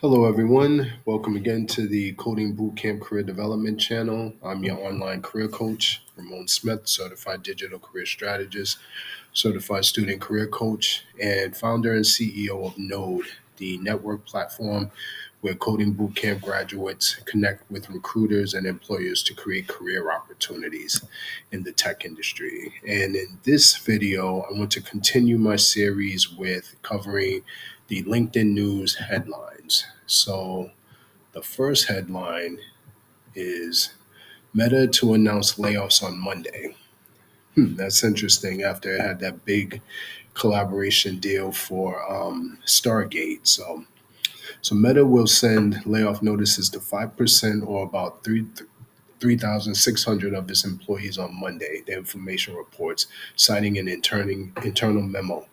Hello, everyone. Welcome again to the Coding Bootcamp Career Development Channel. I'm your online career coach, Ramon Smith, certified digital career strategist, certified student career coach, and founder and CEO of Node, the network platform where Coding Bootcamp graduates connect with recruiters and employers to create career opportunities in the tech industry. And in this video, I want to continue my series with covering the LinkedIn news headlines. So the first headline is Meta to announce layoffs on Monday. That's interesting after it had that big collaboration deal for Stargate. So Meta will send layoff notices to 5% or about 3,600 of its employees on Monday, the information reports, citing an internal memo.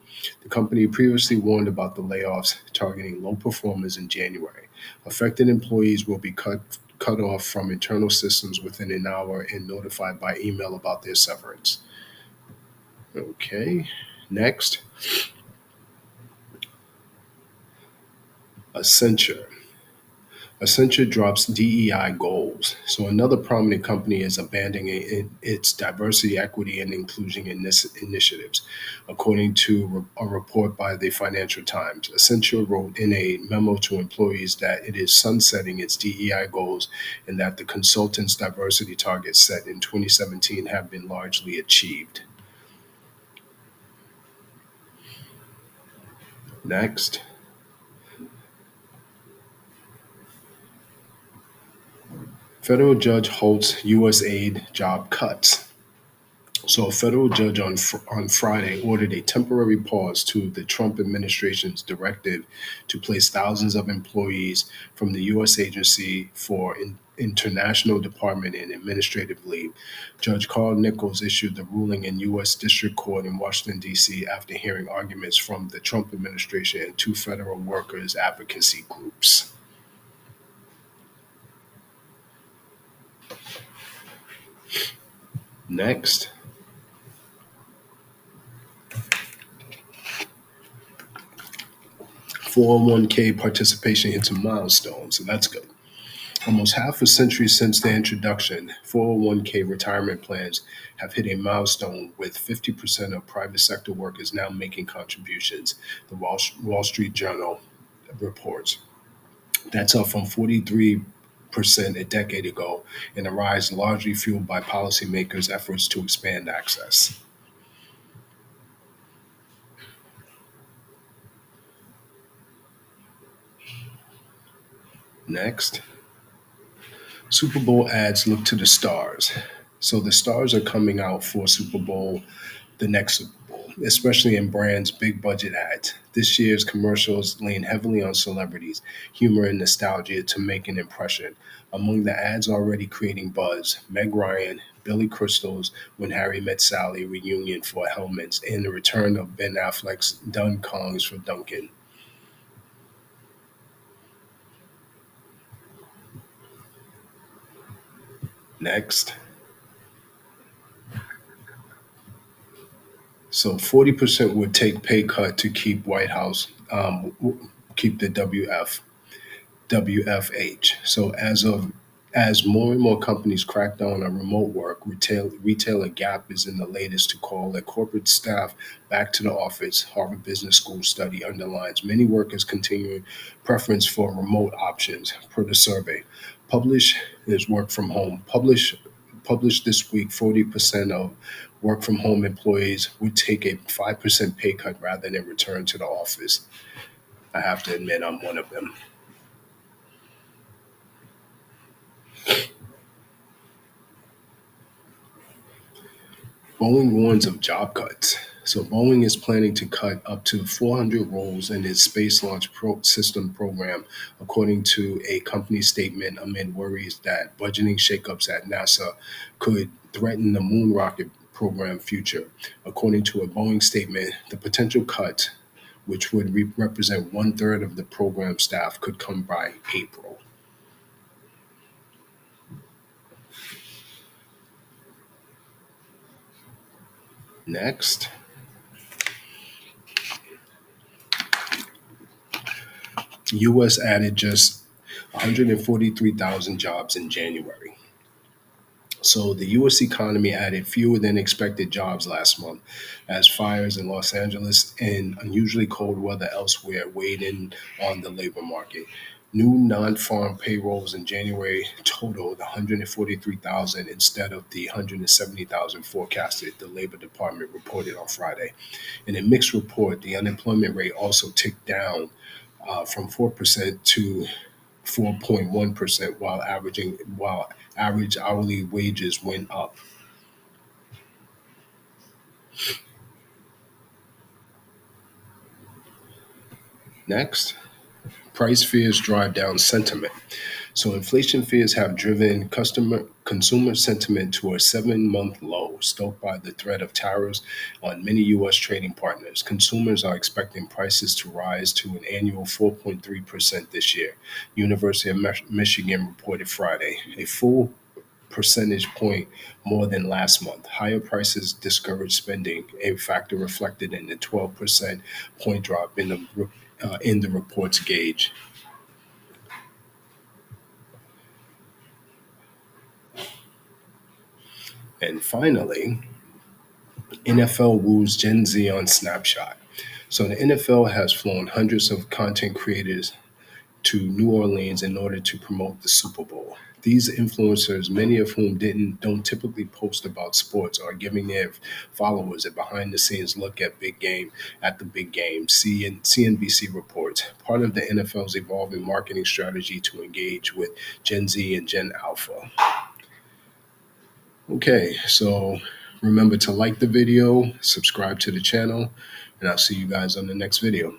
The company previously warned about the layoffs targeting low performers in January. Affected employees will be cut off from internal systems within an hour and notified by email about their severance. Okay, next, Accenture. Accenture drops DEI goals. So another prominent company is abandoning its diversity, equity, and inclusion initiatives, according to a report by the Financial Times. Accenture wrote in a memo to employees that it is sunsetting its DEI goals and that the consultant's diversity targets set in 2017 have been largely achieved. Next, federal judge halts U.S. aid job cuts. So, a federal judge on Friday ordered a temporary pause to the Trump administration's directive to place thousands of employees from the U.S. Agency for International Department and Administrative Leave. Judge Carl Nichols issued the ruling in U.S. District Court in Washington, D.C., after hearing arguments from the Trump administration and two federal workers' advocacy groups. Next, 401k participation hits a milestone, so that's good. Almost half a century since their introduction, 401k retirement plans have hit a milestone with 50% of private sector workers now making contributions, the Wall Street Journal reports. That's up from 43% a decade ago, and a rise largely fueled by policymakers' efforts to expand access. Next, Super Bowl ads look to the stars. So the stars are coming out for the next Super Bowl, especially in brands' big budget ads. This year's commercials lean heavily on celebrities, humor, and nostalgia to make an impression. Among the ads already creating buzz, Meg Ryan, Billy Crystal's When Harry Met Sally reunion for helmets, and the return of Ben Affleck's Dun Kongs for Duncan. Next. So 40% would take pay cut to keep White House, keep the WFH. So as more and more companies crack down on remote work, retailer Gap is in the latest to call their corporate staff back to the office. Harvard Business School study underlines many workers' continuing preference for remote options per the survey. Publish is work from home. Published this week, 40% of work from home employees would take a 5% pay cut rather than return to the office. I have to admit, I'm one of them. Boeing warns of job cuts. So Boeing is planning to cut up to 400 roles in its Space Launch System program, according to a company statement amid worries that budgeting shakeups at NASA could threaten the moon rocket program future. According to a Boeing statement, the potential cut, which would represent one-third of the program staff, could come by April. Next. U.S. added just 143,000 jobs in January. So the U.S. economy added fewer than expected jobs last month, as fires in Los Angeles and unusually cold weather elsewhere weighed in on the labor market. New non-farm payrolls in January totaled 143,000 instead of the 170,000 forecasted, the Labor Department reported on Friday. In a mixed report, the unemployment rate also ticked down from 4% to 4.1%, while average hourly wages went up. Next, price fears drive down sentiment. So inflation fears have driven customer consumer sentiment to a 7-month low, stoked by the threat of tariffs on many U.S. trading partners. Consumers are expecting prices to rise to an annual 4.3% this year. University of Michigan reported Friday, a full percentage point more than last month. Higher prices discourage spending, a factor reflected in the 12% point drop in the report's gauge. And finally, NFL woos Gen Z on Snapshot. So the NFL has flown hundreds of content creators to New Orleans in order to promote the Super Bowl. These influencers, many of whom don't typically post about sports, are giving their followers a behind the scenes look at the big game. CNBC reports part of the NFL's evolving marketing strategy to engage with Gen Z and Gen Alpha. Okay, so remember to like the video, subscribe to the channel, and I'll see you guys on the next video.